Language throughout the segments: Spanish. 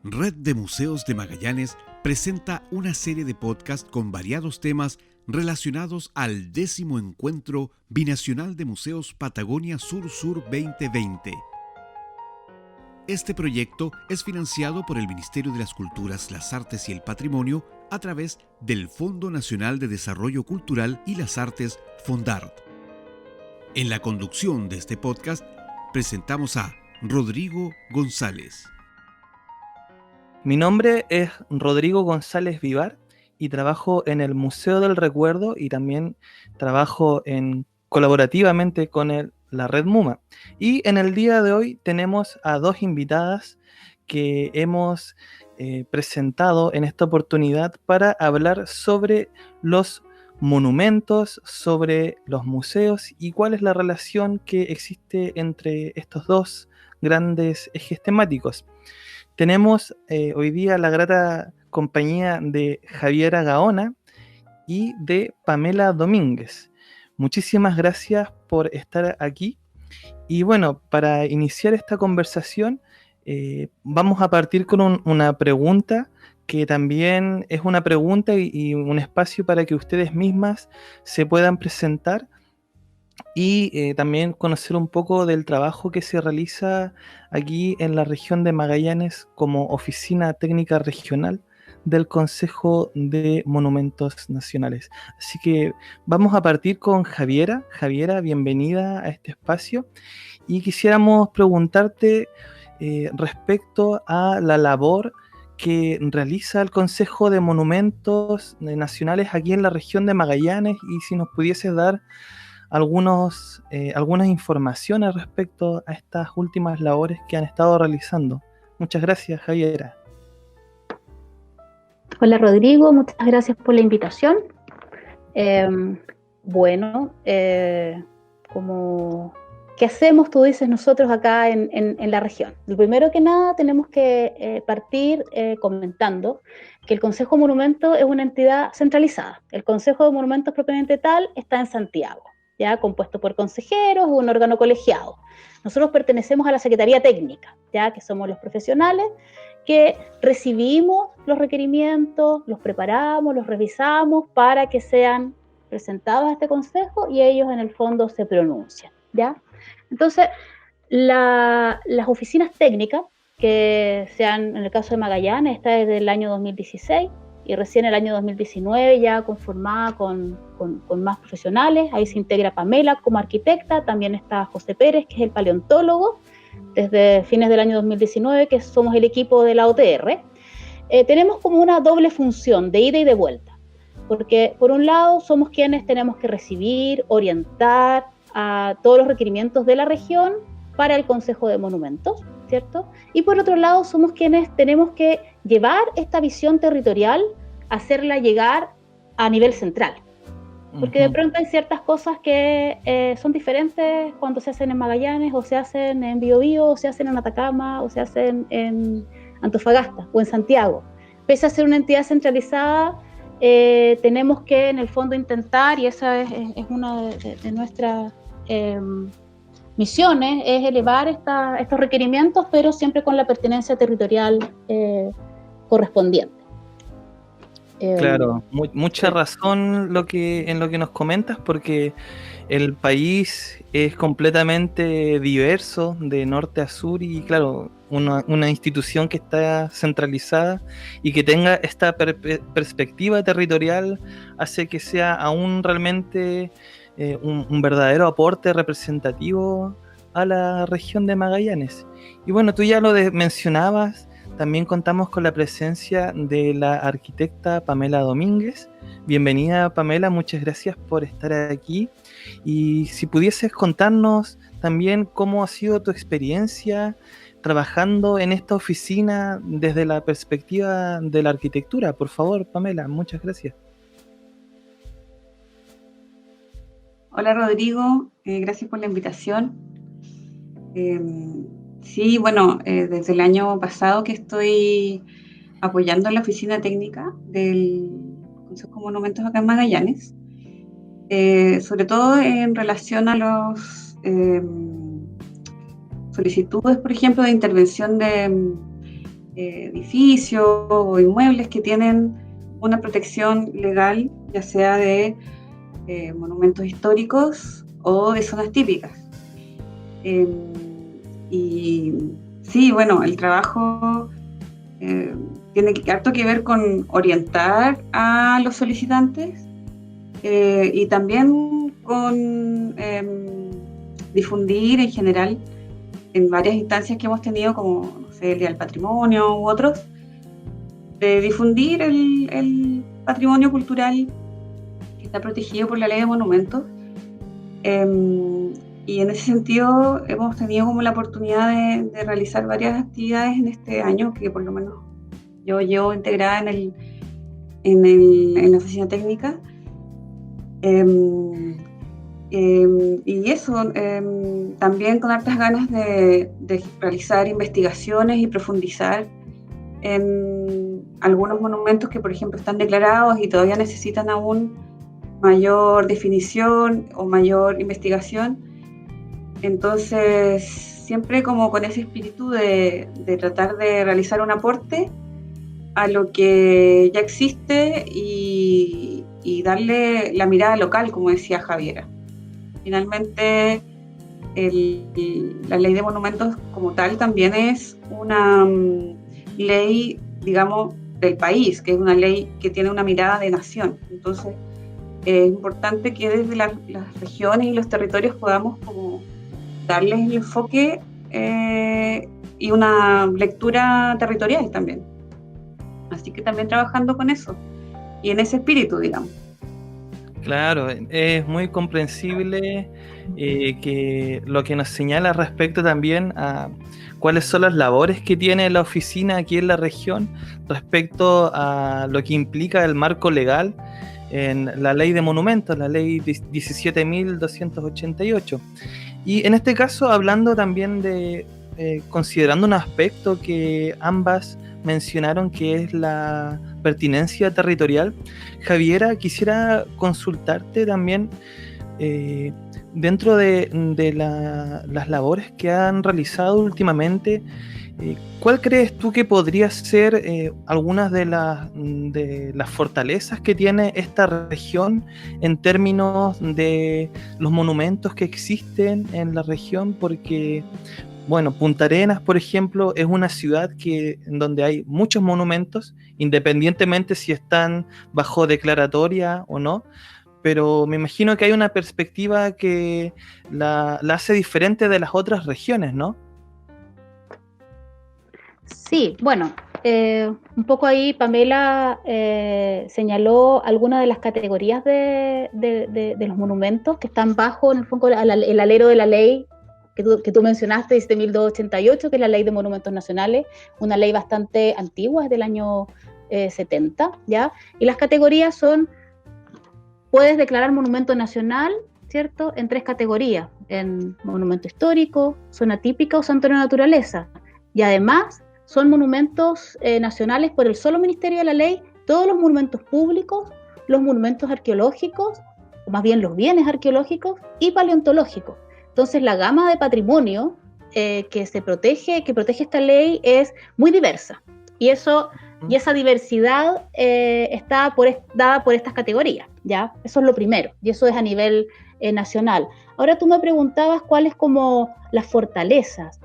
Red de Museos de Magallanes presenta una serie de podcasts con variados temas relacionados al 10º Encuentro Binacional de Museos Patagonia Sur-Sur 2020. Este proyecto es financiado por el Ministerio de las Culturas, las Artes y el Patrimonio a través del Fondo Nacional de Desarrollo Cultural y las Artes, FONDART. En la conducción de este podcast presentamos a Rodrigo González. Mi nombre es Rodrigo González Vivar y trabajo en el Museo del Recuerdo y también trabajo colaborativamente con la Red MUMA. Y en el día de hoy tenemos a dos invitadas que hemos presentado en esta oportunidad para hablar sobre los monumentos, sobre los museos y cuál es la relación que existe entre estos dos grandes ejes temáticos. Tenemos hoy día la grata compañía de Javiera Gaona y de Pamela Domínguez. Muchísimas gracias por estar aquí. Y bueno, para iniciar esta conversación, vamos a partir con una pregunta que también es una pregunta y un espacio para que ustedes mismas se puedan presentar y también conocer un poco del trabajo que se realiza aquí en la región de Magallanes como Oficina Técnica Regional del Consejo de Monumentos Nacionales. Así que vamos a partir con Javiera. Javiera, bienvenida a este espacio y quisiéramos preguntarte respecto a la labor que realiza el Consejo de Monumentos Nacionales aquí en la región de Magallanes y si nos pudieses dar algunas informaciones respecto a estas últimas labores que han estado realizando. Muchas gracias, Javiera. Hola, Rodrigo, muchas gracias por la invitación. ¿Qué hacemos, tú dices, nosotros acá en la región? Lo primero que nada tenemos que partir comentando que el Consejo de Monumentos es una entidad centralizada. El Consejo de Monumentos propiamente tal está en Santiago, ya compuesto por consejeros, un órgano colegiado. Nosotros pertenecemos a la Secretaría Técnica, ya que somos los profesionales que recibimos los requerimientos, los preparamos, los revisamos para que sean presentados a este consejo y ellos en el fondo se pronuncian, ¿ya? Entonces, las oficinas técnicas que sean, en el caso de Magallanes, está desde el año 2016, y recién el año 2019 ya conformada con más profesionales. Ahí se integra Pamela como arquitecta, también está José Pérez, que es el paleontólogo, desde fines del año 2019, que somos el equipo de la OTR. Tenemos como una doble función de ida y de vuelta, porque por un lado somos quienes tenemos que recibir, orientar a todos los requerimientos de la región para el Consejo de Monumentos, ¿cierto? Y por otro lado somos quienes tenemos que llevar esta visión territorial, hacerla llegar a nivel central. Porque de pronto hay ciertas cosas que son diferentes cuando se hacen en Magallanes, o se hacen en Biobío, o se hacen en Atacama, o se hacen en Antofagasta, o en Santiago. Pese a ser una entidad centralizada, tenemos que en el fondo intentar, y esa es una de nuestras misiones, es elevar estos requerimientos, pero siempre con la pertinencia territorial correspondiente. Claro, mucha razón en lo que nos comentas, porque el país es completamente diverso de norte a sur y claro, una institución que está centralizada y que tenga esta perspectiva territorial hace que sea aún realmente un verdadero aporte representativo a la región de Magallanes. Y bueno, tú ya lo mencionabas, también contamos con la presencia de la arquitecta Pamela Domínguez. Bienvenida, Pamela, muchas gracias por estar aquí. Y si pudieses contarnos también cómo ha sido tu experiencia trabajando en esta oficina desde la perspectiva de la arquitectura. Por favor, Pamela, muchas gracias. Hola, Rodrigo, gracias por la invitación. Sí, bueno, desde el año pasado que estoy apoyando la oficina técnica del Consejo de Monumentos acá en Magallanes, sobre todo en relación a los solicitudes, por ejemplo, de intervención edificios o inmuebles que tienen una protección legal, ya sea de monumentos históricos o de zonas típicas. Y sí, bueno, el trabajo tiene harto que ver con orientar a los solicitantes y también con difundir en general en varias instancias que hemos tenido, como no sé, el Día del Patrimonio u otros, de difundir el patrimonio cultural que está protegido por la Ley de Monumentos. Y en ese sentido hemos tenido como la oportunidad de realizar varias actividades en este año, que por lo menos yo llevo integrada en la oficina técnica. Y eso, también con hartas ganas de realizar investigaciones y profundizar en algunos monumentos que, por ejemplo, están declarados y todavía necesitan aún mayor definición o mayor investigación. Entonces, siempre como con ese espíritu de tratar de realizar un aporte a lo que ya existe y darle la mirada local, como decía Javiera. Finalmente, la ley de monumentos como tal también es una ley, digamos, del país, que es una ley que tiene una mirada de nación. Entonces, es importante que desde las regiones y los territorios podamos como darles el enfoque y una lectura territorial también. Así que también trabajando con eso y en ese espíritu, digamos. Claro, es muy comprensible que lo que nos señala respecto también a cuáles son las labores que tiene la oficina aquí en la región respecto a lo que implica el marco legal en la ley de monumentos, la ley 17.288. Y en este caso, hablando también de, considerando un aspecto que ambas mencionaron, que es la pertinencia territorial, Javiera, quisiera consultarte también dentro de las labores que han realizado últimamente. ¿Cuál crees tú que podría ser algunas de las fortalezas que tiene esta región en términos de los monumentos que existen en la región? Porque, bueno, Punta Arenas, por ejemplo, es una ciudad en donde hay muchos monumentos, independientemente si están bajo declaratoria o no, pero me imagino que hay una perspectiva que la hace diferente de las otras regiones, ¿no? Sí, bueno, un poco ahí Pamela señaló algunas de las categorías de los monumentos que están bajo, en el fondo, el alero de la ley que tú mencionaste, 17.288, que es la Ley de Monumentos Nacionales, una ley bastante antigua, es del año 70, ¿ya? Y las categorías son, puedes declarar monumento nacional, ¿cierto?, en 3 categorías, en monumento histórico, zona típica o santuario de naturaleza. Y además son monumentos nacionales por el solo Ministerio de la Ley, todos los monumentos públicos, los monumentos arqueológicos, o más bien los bienes arqueológicos y paleontológicos. Entonces la gama de patrimonio que protege esta ley es muy diversa. Y esa diversidad está dada por estas categorías, ¿ya? Eso es lo primero, y eso es a nivel nacional. Ahora tú me preguntabas cuáles como las fortalezas.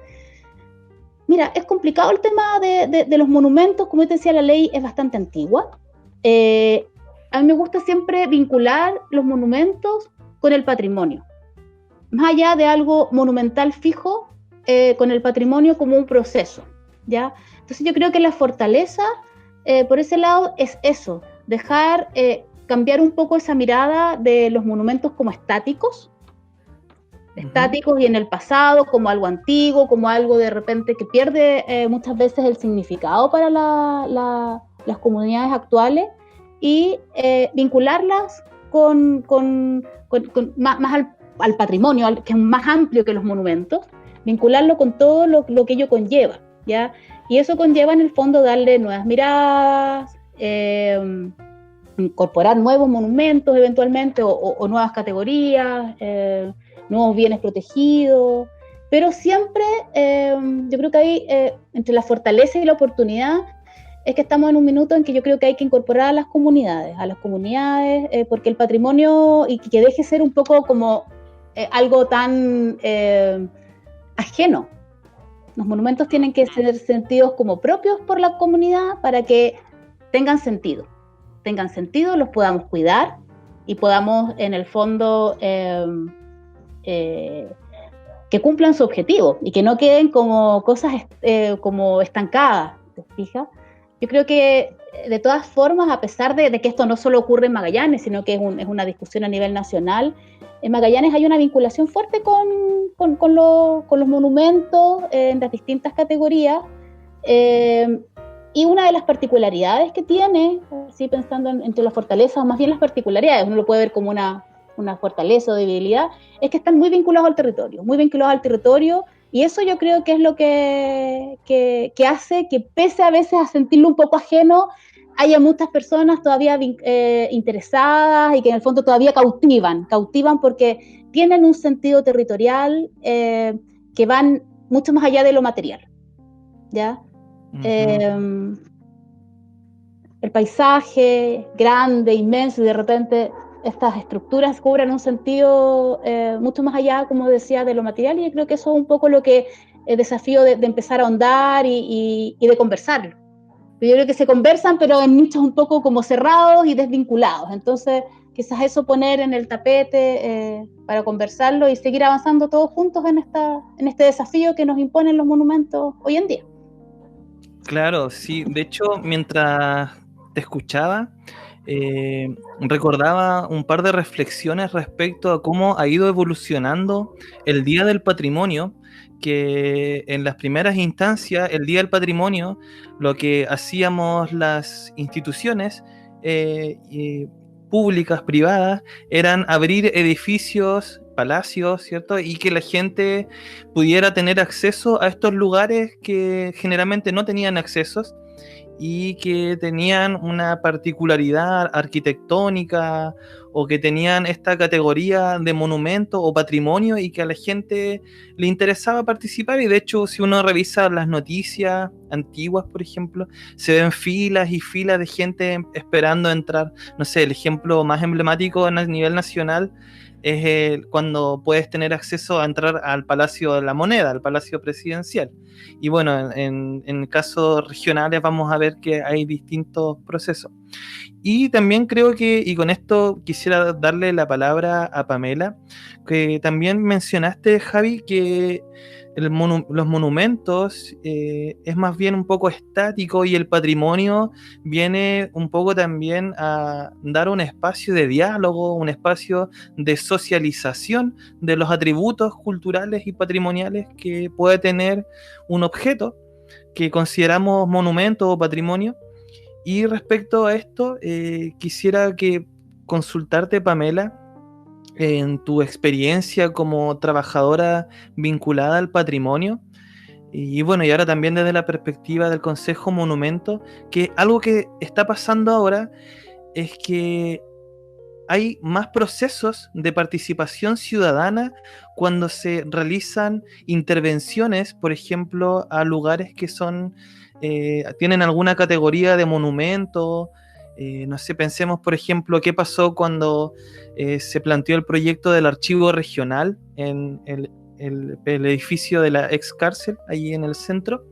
Mira, es complicado el tema de los monumentos. Como te decía, la ley es bastante antigua. A mí me gusta siempre vincular los monumentos con el patrimonio, más allá de algo monumental fijo, con el patrimonio como un proceso, ¿ya? Entonces yo creo que la fortaleza, por ese lado, es eso, dejar cambiar un poco esa mirada de los monumentos como estáticos y en el pasado, como algo antiguo, como algo de repente que pierde muchas veces el significado para las comunidades actuales, y vincularlas con más al patrimonio, que es más amplio que los monumentos, vincularlo con todo lo que ello conlleva, ¿ya? Y eso conlleva en el fondo darle nuevas miradas, incorporar nuevos monumentos eventualmente, o nuevas categorías, nuevos bienes protegidos, pero siempre yo creo que hay entre la fortaleza y la oportunidad es que estamos en un minuto en que yo creo que hay que incorporar a las comunidades, porque el patrimonio, y que deje ser un poco como algo tan ajeno. Los monumentos tienen que ser sentidos como propios por la comunidad para que tengan sentido, los podamos cuidar y podamos en el fondo que cumplan su objetivo y que no queden como cosas como estancadas, ¿te fijas? Yo creo que de todas formas, a pesar de que esto no solo ocurre en Magallanes, sino que es una discusión a nivel nacional, en Magallanes hay una vinculación fuerte con los monumentos en las distintas categorías, y una de las particularidades que tiene, así pensando entre las fortalezas, o más bien las particularidades, uno lo puede ver como una fortaleza o debilidad, es que están muy vinculados al territorio, y eso yo creo que es lo que hace que, pese a veces a sentirlo un poco ajeno, haya muchas personas todavía interesadas y que en el fondo todavía cautivan porque tienen un sentido territorial que van mucho más allá de lo material, ¿ya? Uh-huh. El paisaje grande, inmenso, y de repente estas estructuras cubren un sentido mucho más allá, como decía, de lo material, y yo creo que eso es un poco lo que el desafío de empezar a ahondar y de conversarlo. Yo creo que se conversan, pero en nichos un poco como cerrados y desvinculados. Entonces, quizás eso poner en el tapete para conversarlo y seguir avanzando todos juntos en este desafío que nos imponen los monumentos hoy en día. Claro, sí. De hecho, mientras te escuchaba, recordaba un par de reflexiones respecto a cómo ha ido evolucionando el Día del Patrimonio, que en las primeras instancias, el Día del Patrimonio, lo que hacíamos las instituciones públicas, privadas, eran abrir edificios, palacios, ¿cierto? Y que la gente pudiera tener acceso a estos lugares que generalmente no tenían accesos y que tenían una particularidad arquitectónica o que tenían esta categoría de monumento o patrimonio y que a la gente le interesaba participar. Y de hecho, si uno revisa las noticias antiguas, por ejemplo, se ven filas y filas de gente esperando entrar. No sé, el ejemplo más emblemático a nivel nacional es cuando puedes tener acceso a entrar al Palacio de la Moneda, al Palacio Presidencial. Y bueno, en casos regionales vamos a ver que hay distintos procesos. Y también creo que, y con esto quisiera darle la palabra a Pamela, que también mencionaste, Javi, que los monumentos es más bien un poco estático y el patrimonio viene un poco también a dar un espacio de diálogo, un espacio de socialización de los atributos culturales y patrimoniales que puede tener un objeto que consideramos monumento o patrimonio. Y respecto a esto, quisiera consultarte, Pamela, en tu experiencia como trabajadora vinculada al patrimonio, y bueno, y ahora también desde la perspectiva del Consejo Monumento, que algo que está pasando ahora es que hay más procesos de participación ciudadana cuando se realizan intervenciones, por ejemplo, a lugares que tienen alguna categoría de monumento. No sé, pensemos, por ejemplo, qué pasó cuando se planteó el proyecto del archivo regional en el edificio de la ex cárcel, ahí en el centro,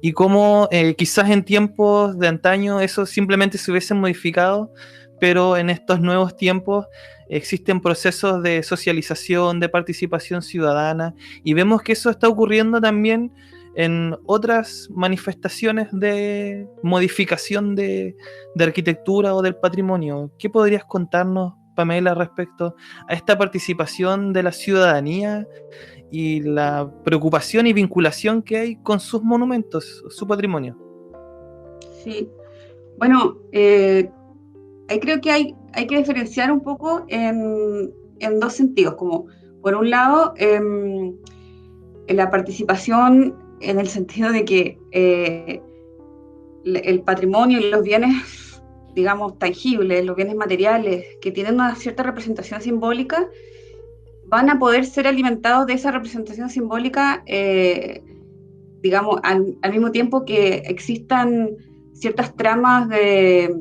y cómo quizás en tiempos de antaño eso simplemente se hubiese modificado, pero en estos nuevos tiempos existen procesos de socialización, de participación ciudadana, y vemos que eso está ocurriendo también en otras manifestaciones de modificación de arquitectura o del patrimonio. ¿Qué podrías contarnos, Pamela, respecto a esta participación de la ciudadanía y la preocupación y vinculación que hay con sus monumentos, su patrimonio? Sí, bueno, ahí creo que hay que diferenciar un poco en dos sentidos, como por un lado en la participación en el sentido de que el patrimonio y los bienes, digamos, tangibles, los bienes materiales que tienen una cierta representación simbólica, van a poder ser alimentados de esa representación simbólica, digamos, al mismo tiempo que existan ciertas tramas de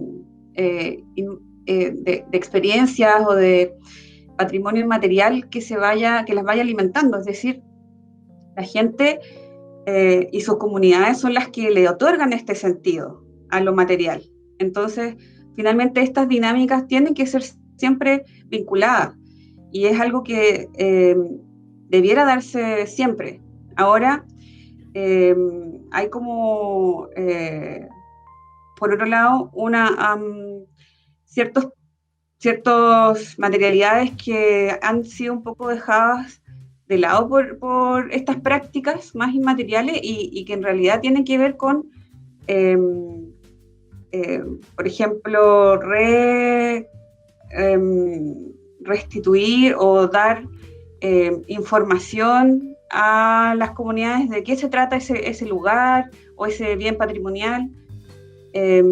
experiencias o de patrimonio inmaterial que las vaya alimentando. Es decir, la gente y sus comunidades son las que le otorgan este sentido a lo material. Entonces, finalmente estas dinámicas tienen que ser siempre vinculadas, y es algo que debiera darse siempre. Ahora, hay como, por otro lado, ciertas materialidades que han sido un poco dejadas de lado por estas prácticas más inmateriales y que en realidad tienen que ver con, por ejemplo, restituir o dar información a las comunidades de qué se trata ese lugar o ese bien patrimonial,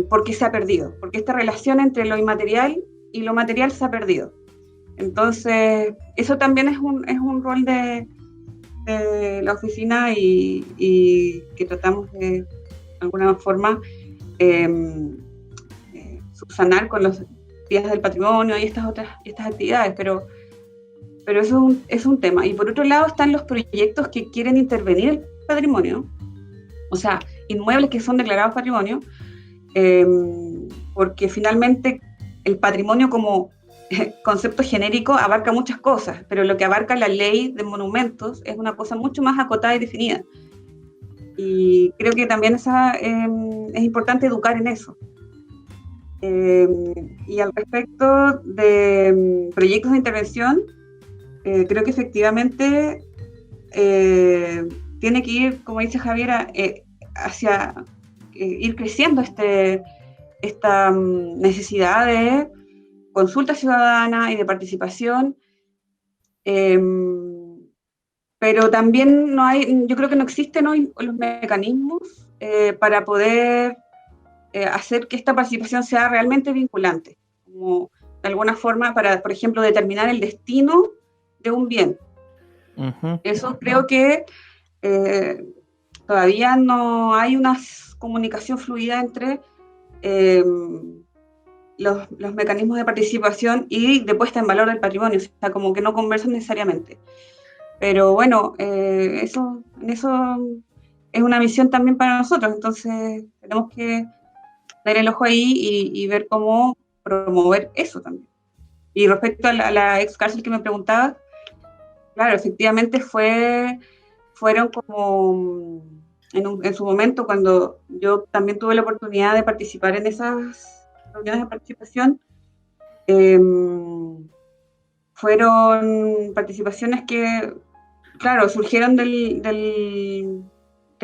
porque se ha perdido, porque esta relación entre lo inmaterial y lo material se ha perdido. Entonces, eso también es un rol de la oficina y que tratamos de alguna forma subsanar con los días del patrimonio y estas actividades, pero eso es un tema. Y por otro lado están los proyectos que quieren intervenir el patrimonio, o sea, inmuebles que son declarados patrimonio, porque finalmente el patrimonio como concepto genérico abarca muchas cosas, pero lo que abarca la ley de monumentos es una cosa mucho más acotada y definida. Y creo que también es importante educar en eso. Y al respecto de proyectos de intervención, creo que efectivamente tiene que ir, como dice Javiera, hacia ir creciendo esta necesidad de consulta ciudadana y de participación, pero también yo creo que no existen hoy los mecanismos para poder hacer que esta participación sea realmente vinculante, como de alguna forma para, por ejemplo, determinar el destino de un bien. Uh-huh. Eso creo que todavía no hay una comunicación fluida entre los mecanismos de participación y de puesta en valor del patrimonio, o sea, como que no conversan necesariamente. Pero bueno, eso es una misión también para nosotros, entonces tenemos que dar el ojo ahí y ver cómo promover eso también. Y respecto a la ex cárcel que me preguntaba, claro, efectivamente fueron como en su momento, cuando yo también tuve la oportunidad de participar en esas reuniones de participación, fueron participaciones que, claro, surgieron del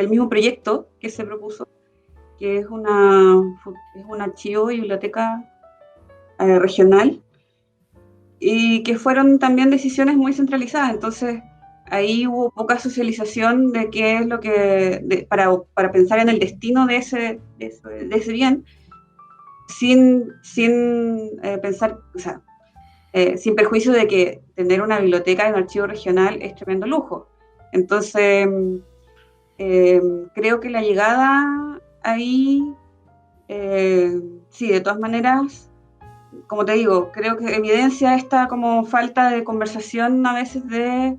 mismo proyecto que se propuso, que es un archivo y biblioteca regional, y que fueron también decisiones muy centralizadas. Entonces ahí hubo poca socialización de qué es lo que para pensar en el destino de ese bien, sin pensar, o sea, sin perjuicio de que tener una biblioteca y un archivo regional es tremendo lujo. Entonces creo que la llegada ahí, sí, de todas maneras, como te digo, creo que evidencia esta como falta de conversación a veces de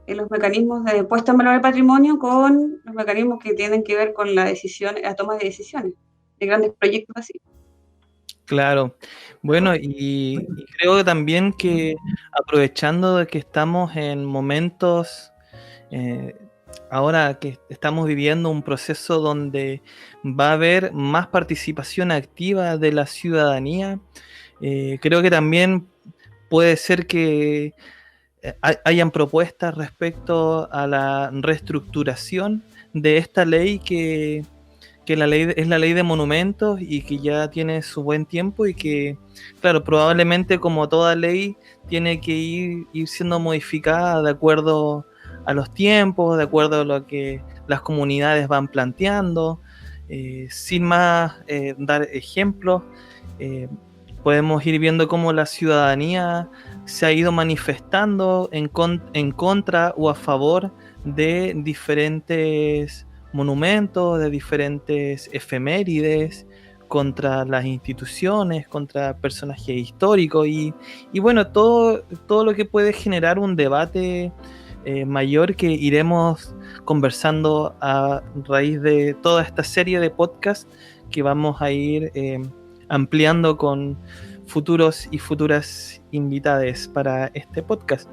los mecanismos de puesta en valor del patrimonio con los mecanismos que tienen que ver con la toma de decisiones de grandes proyectos así. Claro, bueno, y creo también que aprovechando de que estamos en momentos, ahora que estamos viviendo un proceso donde va a haber más participación activa de la ciudadanía, creo que también puede ser que hayan propuestas respecto a la reestructuración de esta ley que la ley es la ley de monumentos y que ya tiene su buen tiempo y que, claro, probablemente como toda ley tiene que ir siendo modificada de acuerdo a los tiempos, de acuerdo a lo que las comunidades van planteando. Sin más dar ejemplos, podemos ir viendo cómo la ciudadanía se ha ido manifestando en contra o a favor de diferentes monumentos, de diferentes efemérides, contra las instituciones, contra personajes históricos y bueno, todo lo que puede generar un debate mayor que iremos conversando a raíz de toda esta serie de podcasts que vamos a ir ampliando con futuros y futuras invitadas para este podcast.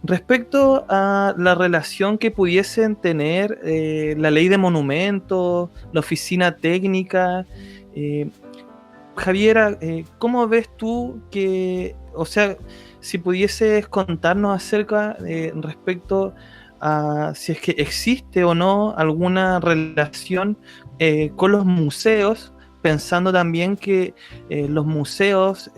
Respecto a la relación que pudiesen tener la ley de monumentos, la oficina técnica, Javiera, ¿cómo ves tú que, o sea, si pudieses contarnos acerca respecto a si es que existe o no alguna relación con los museos, pensando también que los museos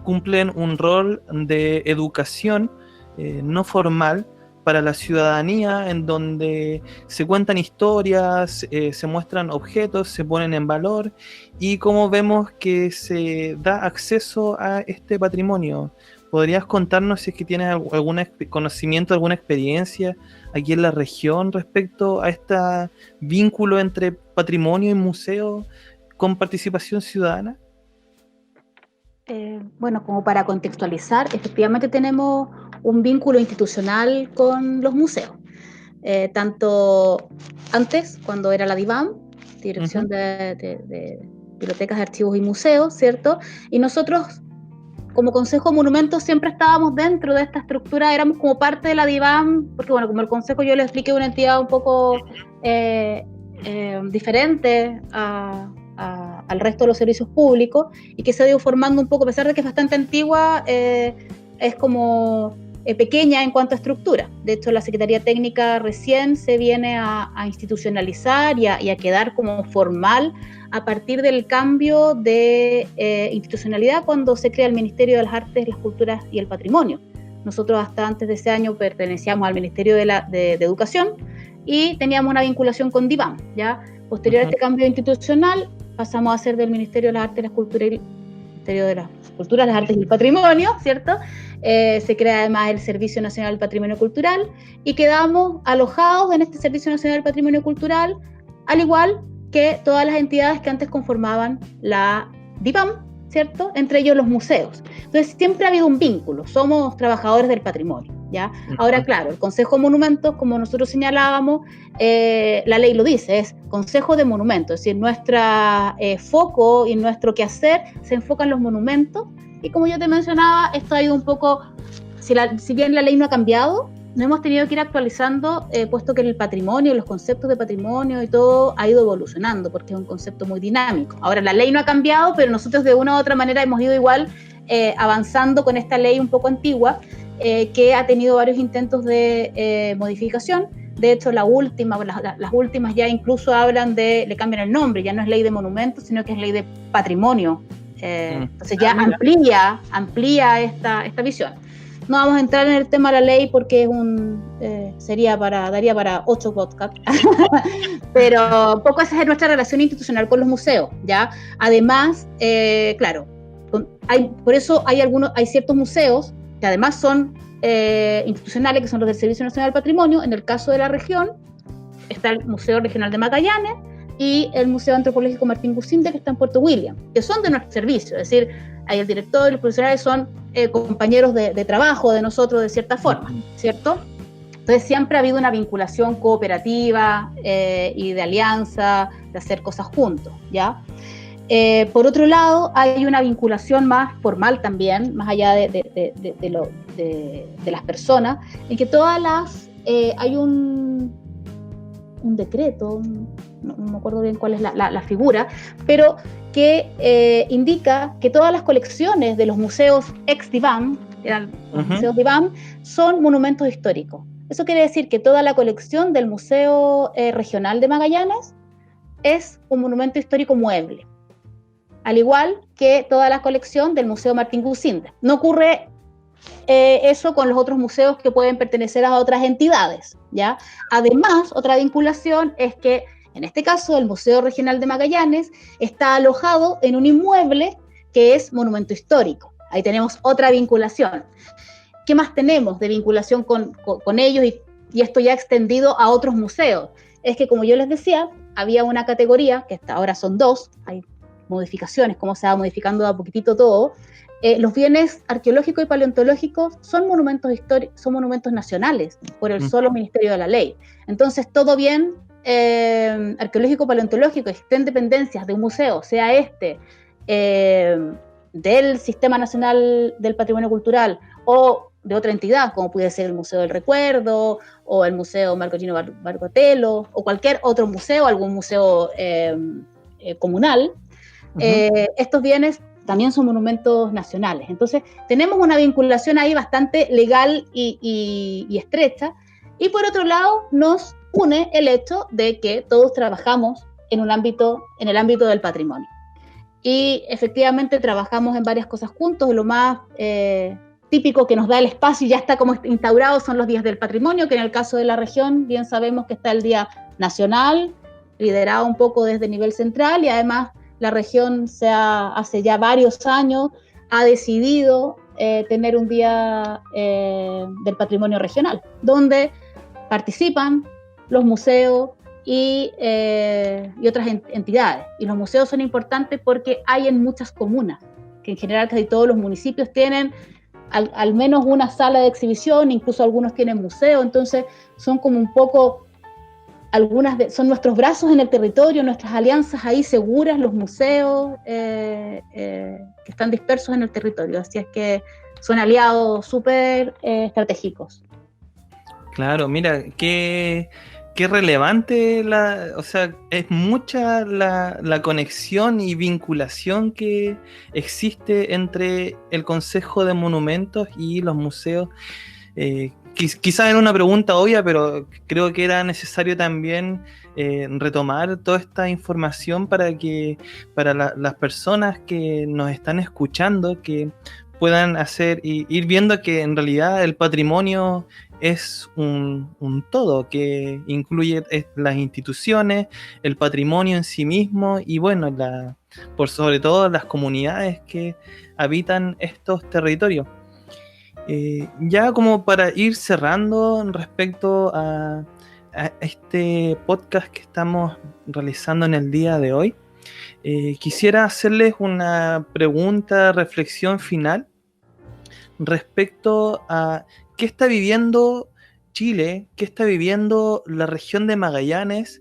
cumplen un rol de educación no formal para la ciudadanía, en donde se cuentan historias, se muestran objetos, se ponen en valor, y cómo vemos que se da acceso a este patrimonio. ¿Podrías contarnos si es que tienes algún conocimiento, alguna experiencia aquí en la región respecto a este vínculo entre patrimonio y museo con participación ciudadana? Bueno, como para contextualizar, efectivamente tenemos un vínculo institucional con los museos. Tanto antes, cuando era la DIVAM, Dirección de Bibliotecas, Archivos y Museos, ¿cierto? Y nosotros, como Consejo de Monumentos, siempre estábamos dentro de esta estructura, éramos como parte de la DIVAM, porque bueno, como el Consejo yo le expliqué, una entidad un poco diferente al resto de los servicios públicos, y que se ha ido formando un poco, a pesar de que es bastante antigua, es como pequeña en cuanto a estructura. De hecho, la Secretaría Técnica recién se viene a institucionalizar y a quedar como formal a partir del cambio de institucionalidad cuando se crea el Ministerio de las Artes, las Culturas y el Patrimonio. Nosotros hasta antes de ese año pertenecíamos al Ministerio de Educación y teníamos una vinculación con DIVAM, ¿ya? Posterior a este cambio institucional, pasamos a ser del Ministerio de las Artes, las Culturas y Ministerio de las Culturas, las Artes y el Patrimonio, ¿cierto? Se crea además el Servicio Nacional del Patrimonio Cultural y quedamos alojados en este Servicio Nacional del Patrimonio Cultural, al igual que todas las entidades que antes conformaban la DIVAM, ¿cierto? Entre ellos los museos. Entonces siempre ha habido un vínculo, somos trabajadores del patrimonio, ¿ya? Ahora, claro, el Consejo de Monumentos, como nosotros señalábamos, la ley lo dice, es Consejo de Monumentos, es decir, nuestro foco y nuestro quehacer se enfoca en los monumentos, y como yo te mencionaba, esto ha ido un poco, si bien la ley no ha cambiado, no hemos tenido que ir actualizando, puesto que el patrimonio, los conceptos de patrimonio y todo ha ido evolucionando, porque es un concepto muy dinámico. Ahora, la ley no ha cambiado, pero nosotros de una u otra manera hemos ido igual avanzando con esta ley un poco antigua, que ha tenido varios intentos de modificación. De hecho, las últimas ya incluso hablan le cambian el nombre, ya no es ley de monumentos, sino que es ley de patrimonio. Entonces ya amplía esta visión. No vamos a entrar en el tema de la ley porque daría para 8 podcasts, pero un poco esa es nuestra relación institucional con los museos, ¿ya? Además, claro, por eso hay ciertos museos que además son institucionales, que son los del Servicio Nacional del Patrimonio. En el caso de la región, está el Museo Regional de Magallanes y el Museo Antropológico Martín Gusinde, que está en Puerto William, que son de nuestro servicio, es decir, ahí el director y los profesionales son compañeros de trabajo de nosotros de cierta forma, ¿cierto? Entonces siempre ha habido una vinculación cooperativa y de alianza, de hacer cosas juntos, ¿ya? Por otro lado, hay una vinculación más formal también, más allá de las personas, en que hay un decreto, no me acuerdo bien cuál es la figura, pero que indica que todas las colecciones de los museos ex-DIVAM, eran los museos DIVAM, son monumentos históricos. Eso quiere decir que toda la colección del Museo Regional de Magallanes es un monumento histórico mueble, al igual que toda la colección del Museo Martín Gusinde. No ocurre eso con los otros museos que pueden pertenecer a otras entidades, ¿ya? Además, otra vinculación es que, en este caso, el Museo Regional de Magallanes está alojado en un inmueble que es monumento histórico. ahí tenemos otra vinculación. ¿Qué más tenemos de vinculación con ellos y esto ya extendido a otros museos? Es que, como yo les decía, había una categoría, que hasta ahora son 2, hay modificaciones, cómo se va modificando de a poquitito todo. Los bienes arqueológicos y paleontológicos son monumentos históricos, son monumentos nacionales por el solo Ministerio de la Ley. Entonces, todo bien arqueológico paleontológico que esté en dependencias de un museo, sea del Sistema Nacional del Patrimonio Cultural o de otra entidad, como puede ser el Museo del Recuerdo o el Museo Marco Gino Barcotelo o cualquier otro museo, algún museo comunal, estos bienes también son monumentos nacionales. Entonces, tenemos una vinculación ahí bastante legal y estrecha. Y por otro lado, nos une el hecho de que todos trabajamos en el ámbito del patrimonio. Y efectivamente trabajamos en varias cosas juntos. Lo más típico que nos da el espacio y ya está como instaurado son los días del patrimonio, que en el caso de la región bien sabemos que está el Día Nacional, liderado un poco desde nivel central, y además la región hace ya varios años ha decidido tener un Día del Patrimonio Regional, donde participan los museos y otras entidades. Y los museos son importantes porque hay en muchas comunas, que en general casi todos los municipios tienen al menos una sala de exhibición, incluso algunos tienen museo, entonces son como un poco, son nuestros brazos en el territorio, nuestras alianzas ahí seguras, los museos que están dispersos en el territorio, así es que son aliados súper estratégicos. Claro, mira, qué relevante, o sea, es mucha la conexión y vinculación que existe entre el Consejo de Monumentos y los museos. Quizás era una pregunta obvia, pero creo que era necesario también retomar toda esta información para las personas que nos están escuchando, que puedan ir viendo que en realidad el patrimonio es un todo que incluye las instituciones, el patrimonio en sí mismo y bueno, por sobre todo las comunidades que habitan estos territorios. Ya como para ir cerrando respecto a este podcast que estamos realizando en el día de hoy, quisiera hacerles una pregunta, reflexión final respecto a qué está viviendo Chile, qué está viviendo la región de Magallanes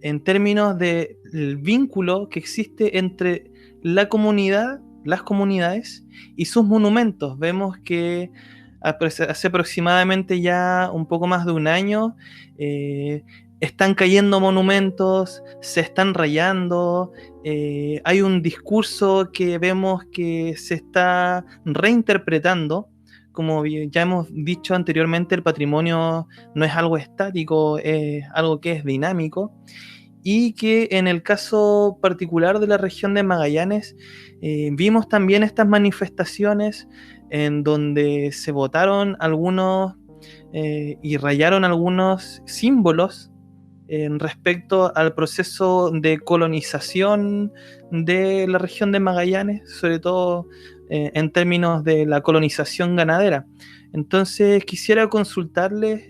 en términos del vínculo que existe entre la comunidad, las comunidades y sus monumentos. Vemos que hace aproximadamente ya un poco más de un año están cayendo monumentos, se están rayando, hay un discurso que vemos que se está reinterpretando. Como ya hemos dicho anteriormente, el patrimonio no es algo estático, es algo que es dinámico, y que en el caso particular de la región de Magallanes vimos también estas manifestaciones en donde se botaron algunos y rayaron algunos símbolos respecto al proceso de colonización de la región de Magallanes, sobre todo en términos de la colonización ganadera. Entonces quisiera consultarles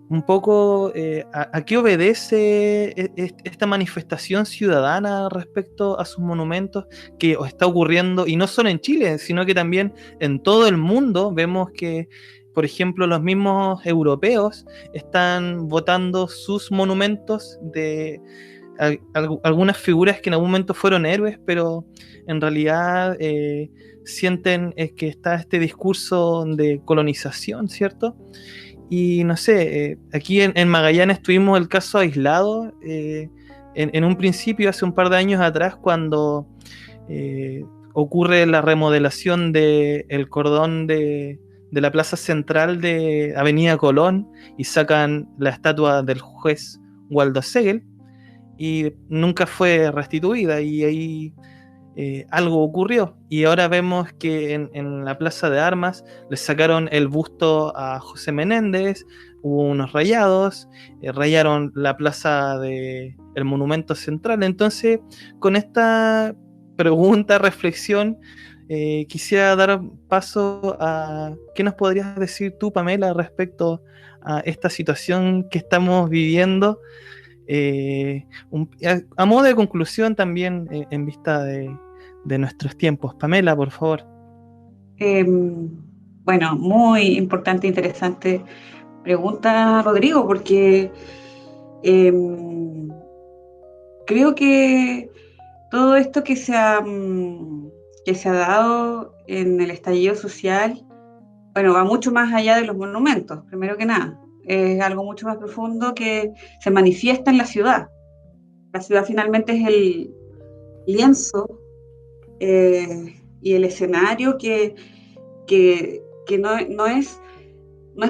un poco a qué obedece esta manifestación ciudadana respecto a sus monumentos que está ocurriendo, y no solo en Chile, sino que también en todo el mundo. Vemos que, por ejemplo, los mismos europeos están votando sus monumentos de algunas figuras que en algún momento fueron héroes, pero en realidad sienten que está este discurso de colonización, ¿cierto? Y no sé, aquí en Magallanes tuvimos el caso aislado en un principio, hace un par de años atrás, cuando ocurre la remodelación del cordón de la plaza central de Avenida Colón y sacan la estatua del juez Waldo Segel y nunca fue restituida, y ahí algo ocurrió, y ahora vemos que en la Plaza de Armas le sacaron el busto a José Menéndez, hubo unos rayados, rayaron la plaza del Monumento Central. Entonces, con esta pregunta, reflexión, quisiera dar paso a qué nos podrías decir tú, Pamela, respecto a esta situación que estamos viviendo, a modo de conclusión también en vista de nuestros tiempos. Pamela, por favor. Bueno, muy importante, interesante pregunta, Rodrigo, porque creo que todo esto que se ha dado en el estallido social, bueno, va mucho más allá de los monumentos, primero que nada. Es algo mucho más profundo que se manifiesta en la ciudad. La ciudad finalmente es el lienzo y el escenario que no es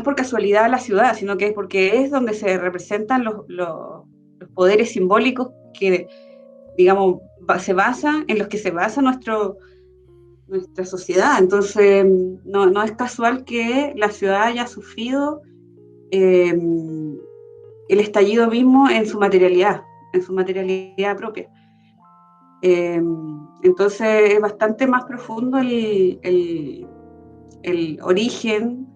por casualidad la ciudad, sino que es porque es donde se representan los poderes simbólicos que, digamos, se basa, en los que se basa nuestra sociedad. Entonces, no es casual que la ciudad haya sufrido el estallido mismo en su materialidad propia. Entonces, es bastante más profundo el origen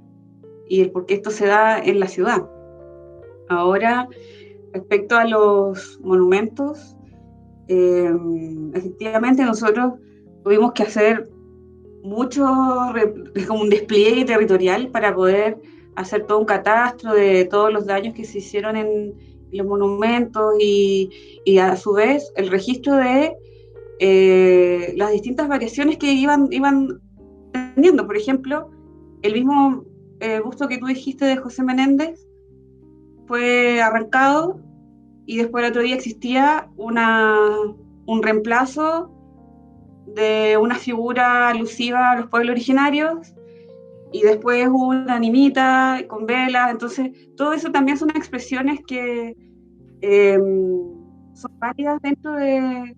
y el por qué esto se da en la ciudad. Ahora, respecto a los monumentos, efectivamente nosotros tuvimos que hacer mucho, como un despliegue territorial para poder hacer todo un catastro de todos los daños que se hicieron en los monumentos y a su vez el registro de las distintas variaciones que iban teniendo. Por ejemplo, el mismo busto que tú dijiste de José Menéndez fue arrancado y después el otro día existía un reemplazo de una figura alusiva a los pueblos originarios y después una animita con velas. Entonces todo eso también son expresiones que son válidas dentro del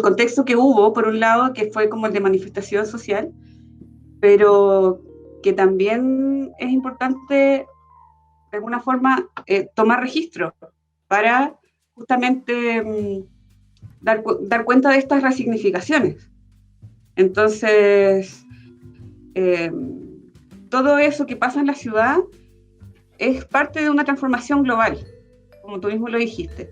contexto que hubo, por un lado, que fue como el de manifestación social, pero que también es importante de alguna forma tomar registro para justamente dar cuenta de estas resignificaciones. Entonces, todo eso que pasa en la ciudad es parte de una transformación global, como tú mismo lo dijiste.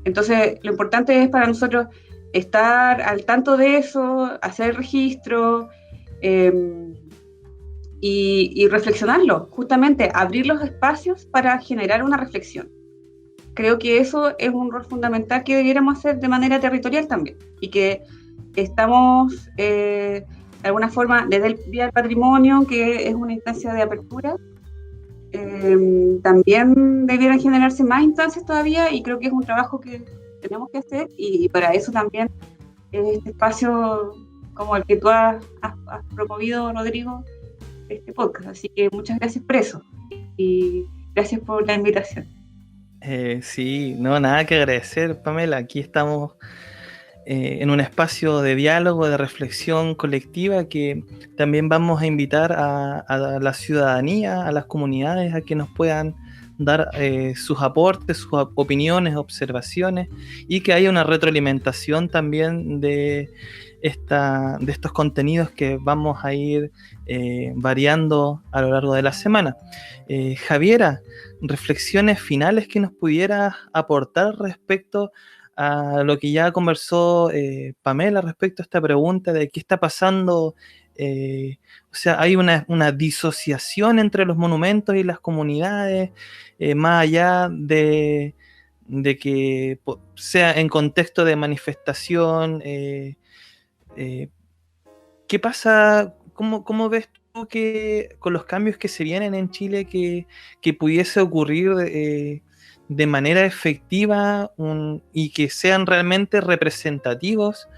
Entonces, lo importante es para nosotros estar al tanto de eso, hacer registro y reflexionarlo, justamente abrir los espacios para generar una reflexión. Creo que eso es un rol fundamental que debiéramos hacer de manera territorial también, y que estamos de alguna forma desde el Día del Patrimonio, que es una instancia de apertura, también debieran generarse más instancias todavía, y creo que es un trabajo que tenemos que hacer, y para eso también este espacio como el que tú has promovido, Rodrigo, este podcast. Así que muchas gracias por eso y gracias por la invitación. Sí, no, nada que agradecer, Pamela. Aquí estamos en un espacio de diálogo, de reflexión colectiva, que también vamos a invitar a la ciudadanía, a las comunidades, a que nos puedan dar sus aportes, sus opiniones, observaciones, y que haya una retroalimentación también de estos contenidos que vamos a ir variando a lo largo de la semana. Javiera, reflexiones finales que nos pudieras aportar respecto a lo que ya conversó Pamela respecto a esta pregunta de qué está pasando. O sea, hay una disociación entre los monumentos y las comunidades, más allá de que sea en contexto de manifestación. ¿Qué pasa? ¿Cómo ves tú que con los cambios que se vienen en Chile que pudiese ocurrir de manera efectiva y que sean realmente representativos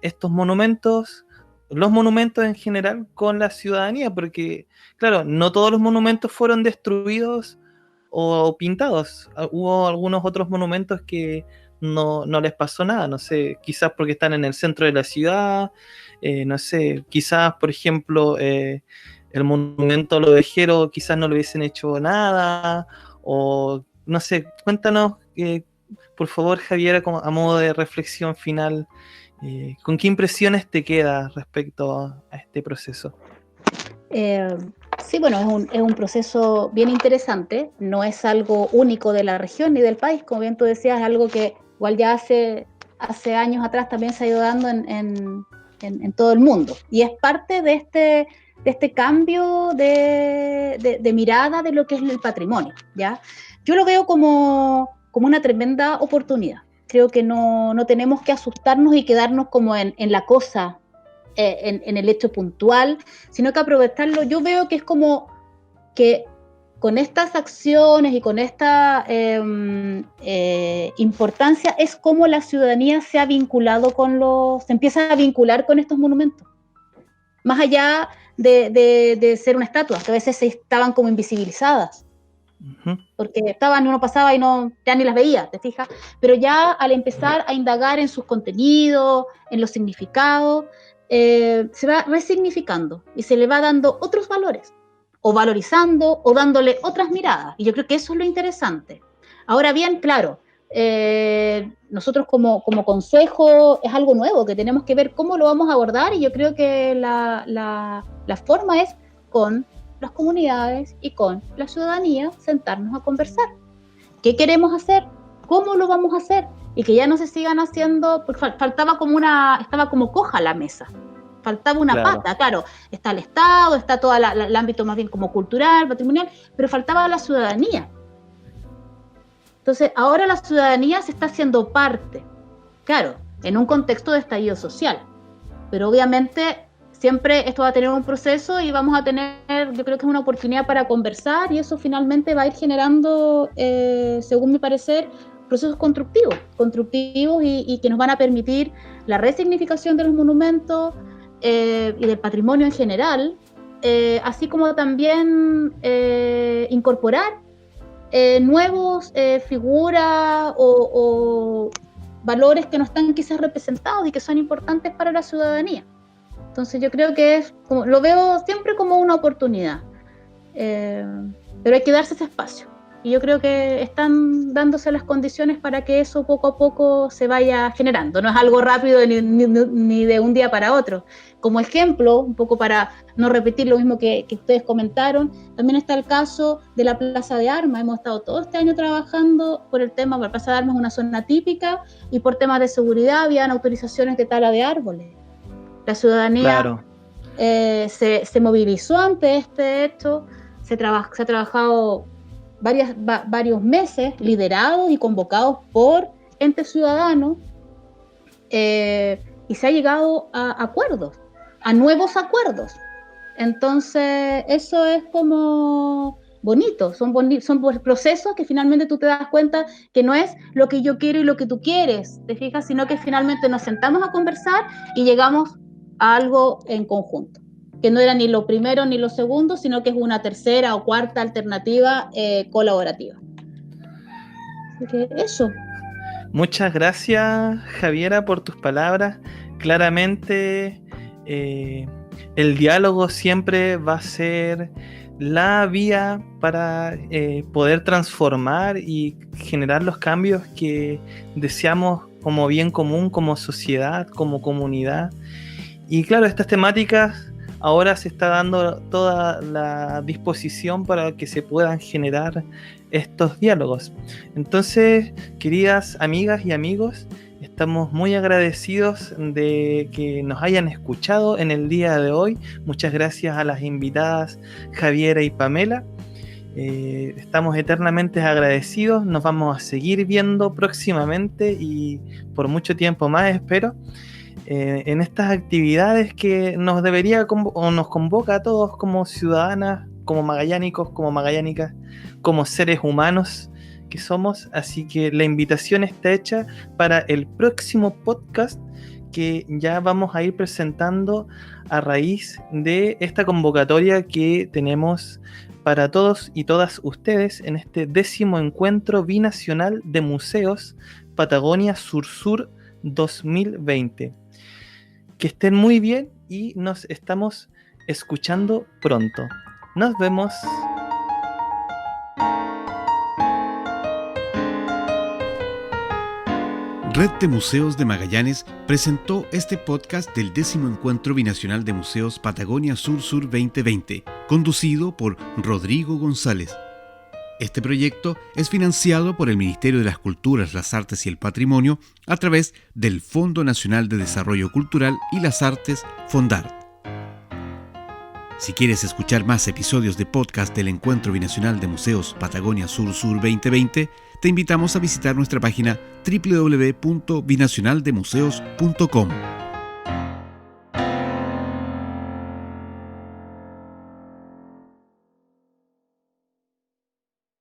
estos monumentos, los monumentos en general, con la ciudadanía? Porque, claro, no todos los monumentos fueron destruidos o pintados. Hubo algunos otros monumentos que no les pasó nada, no sé, quizás porque están en el centro de la ciudad, no sé, quizás, por ejemplo, el monumento a los ovejeros quizás no le hubiesen hecho nada, o no sé, cuéntanos, por favor, Javiera, a modo de reflexión final, ¿Con qué impresiones te quedas respecto a este proceso? Sí, bueno, es un proceso bien interesante, no es algo único de la región ni del país, como bien tú decías, es algo que igual ya hace años atrás también se ha ido dando en todo el mundo, y es parte de este cambio de mirada de lo que es el patrimonio, ¿ya? Yo lo veo como una tremenda oportunidad. Creo que no tenemos que asustarnos y quedarnos como en la cosa, en el hecho puntual, sino que aprovecharlo. Yo veo que es como que con estas acciones y con esta importancia es como la ciudadanía se ha vinculado se empieza a vincular con estos monumentos. Más allá de ser una estatua, que a veces estaban como invisibilizadas. Uh-huh. Porque uno pasaba y ya ni las veía, ¿te fijas? Pero ya al empezar a indagar en sus contenidos, en los significados, se va resignificando y se le va dando otros valores, o valorizando, o dándole otras miradas. Y yo creo que eso es lo interesante. Ahora bien, claro, nosotros como consejo es algo nuevo, que tenemos que ver cómo lo vamos a abordar, y yo creo que la forma es con las comunidades y con la ciudadanía sentarnos a conversar. ¿Qué queremos hacer? ¿Cómo lo vamos a hacer? Y que ya no se sigan haciendo, porque estaba como coja la mesa. Faltaba una pata, claro. Está el Estado, está todo el ámbito más bien como cultural, patrimonial, pero faltaba la ciudadanía. Entonces, ahora la ciudadanía se está haciendo parte, claro, en un contexto de estallido social, pero obviamente siempre esto va a tener un proceso y vamos a tener, yo creo que es una oportunidad para conversar, y eso finalmente va a ir generando, según mi parecer, procesos constructivos y que nos van a permitir la resignificación de los monumentos y del patrimonio en general, así como también incorporar nuevos figuras o valores que no están quizás representados y que son importantes para la ciudadanía. Entonces yo creo que lo veo siempre como una oportunidad, pero hay que darse ese espacio, y yo creo que están dándose las condiciones para que eso poco a poco se vaya generando. No es algo rápido ni de un día para otro. Como ejemplo, un poco para no repetir lo mismo que ustedes comentaron, también está el caso de la Plaza de Armas. Hemos estado todo este año trabajando por el tema, porque la Plaza de Armas es una zona típica, y por temas de seguridad habían autorizaciones de tala de árboles. La ciudadanía se movilizó ante este hecho, se ha trabajado varios meses, liderados y convocados por entes ciudadanos, y se ha llegado a acuerdos, a nuevos acuerdos. Entonces, eso es como bonito, son procesos que finalmente tú te das cuenta que no es lo que yo quiero y lo que tú quieres, ¿te fijas? Sino que finalmente nos sentamos a conversar y llegamos a algo en conjunto, que no era ni lo primero ni lo segundo, sino que es una tercera o cuarta alternativa colaborativa. Así que eso. Muchas gracias, Javiera, por tus palabras. Claramente el diálogo siempre va a ser la vía para poder transformar y generar los cambios que deseamos como bien común, como sociedad, como comunidad. Y claro, estas temáticas ahora se está dando toda la disposición para que se puedan generar estos diálogos. Entonces, queridas amigas y amigos, estamos muy agradecidos de que nos hayan escuchado en el día de hoy. Muchas gracias a las invitadas Javiera y Pamela. Estamos eternamente agradecidos. Nos vamos a seguir viendo próximamente y por mucho tiempo más, espero. En estas actividades que nos debería o nos convoca a todos como ciudadanas, como magallánicos, como magallánicas, como seres humanos que somos. Así que la invitación está hecha para el próximo podcast que ya vamos a ir presentando a raíz de esta convocatoria que tenemos para todos y todas ustedes en este 10º encuentro binacional de museos Patagonia Sur-Sur 2020. Que estén muy bien y nos estamos escuchando pronto. Nos vemos. Red de Museos de Magallanes presentó este podcast del 10º Encuentro Binacional de Museos Patagonia Sur-Sur 2020, conducido por Rodrigo González. Este proyecto es financiado por el Ministerio de las Culturas, las Artes y el Patrimonio a través del Fondo Nacional de Desarrollo Cultural y las Artes, FONDART. Si quieres escuchar más episodios de podcast del Encuentro Binacional de Museos Patagonia Sur-Sur 2020, te invitamos a visitar nuestra página www.binacionaldemuseos.com.